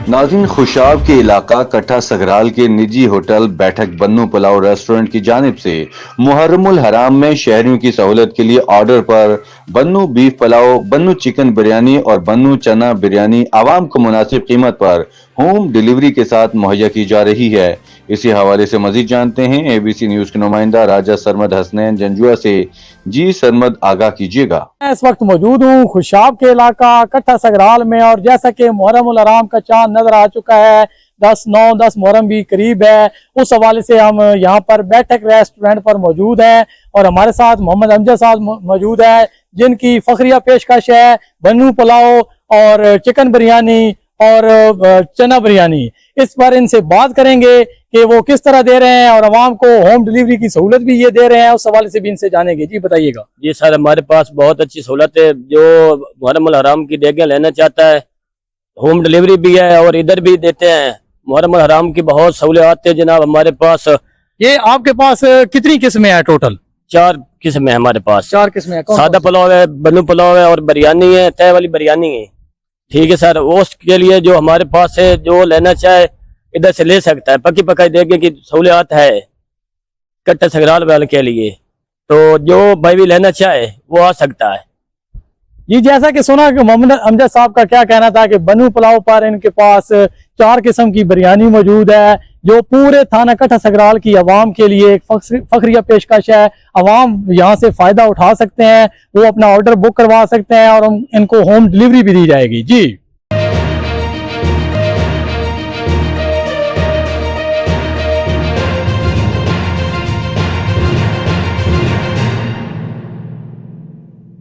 नाज़रीन, खुशाब के इलाका कट्ठा सगराल के निजी होटल बैठक बन्नू पुलाव रेस्टोरेंट की जानिब से मुहर्रमुल हराम में शहरियों की सहूलत के लिए ऑर्डर पर बन्नू बीफ पुलाव, बन्नू चिकन बिरयानी और बन्नू चना बिरयानी आवाम को मुनासिब कीमत पर होम डिलीवरी के साथ मुहैया की जा रही है। इसी हवाले से मजीद जानते हैं ABC न्यूज के नुमाइंदा राजा सरमद हसनैन जंजुआ से। जी सरमद, आगाह कीजिएगा। मैं इस वक्त मौजूद हूँ खुशाब के इलाका कट्ठा सगराल में, और जैसा कि मुहर्रमुल हराम का चांद नजर आ चुका है, 10 मुहर्रम भी करीब है, उस हवाले से हम यहाँ पर बैठक रेस्टोरेंट पर मौजूद हैं और हमारे साथ मोहम्मद अमजद साहब मौजूद है, जिनकी फखरिया पेशकश है बन्नू पुलाव और चिकन बिरयानी और चना बिरयानी। इस पर इनसे बात करेंगे कि वो किस तरह दे रहे हैं और आवाम को होम डिलीवरी की सहूलत भी ये दे रहे हैं, उस हवाले से भी इनसे जानेंगे। जी बताइएगा। जी सर, हमारे पास बहुत अच्छी सहूलत है। जो मुहर्रमुल हराम की देखें लेना चाहता है, होम डिलीवरी भी है और इधर भी देते हैं। मुहर्रमुल हराम की बहुत सहूलियत है जनाब हमारे पास। ये आपके पास कितनी किस्में हैं? टोटल 4 किस्में है हमारे पास। 4 किस्में हैं। सादा पुलाव है, बन्नू पुलाव है और बिरयानी है, तय वाली बिरयानी है। ठीक है सर, उसके लिए जो हमारे पास है, जो लेना चाहे इधर से ले सकता है। पक्की पकाई देखे की सहूलियत है कट्ठा सगराल वाले के लिए, तो जो भाई भी लेना चाहे वो आ सकता है। जी, जैसा कि सुना कि मोहम्मद अमजद साहब का क्या कहना था कि बन्नू पुलाव पर इनके पास 4 किस्म की बिरयानी मौजूद है, जो पूरे थाना कट्ठा सगराल की आवाम के लिए एक फखरिया पेशकश है। आवाम यहाँ से फायदा उठा सकते हैं, वो अपना ऑर्डर बुक करवा सकते हैं और इनको होम डिलीवरी भी दी जाएगी। जी।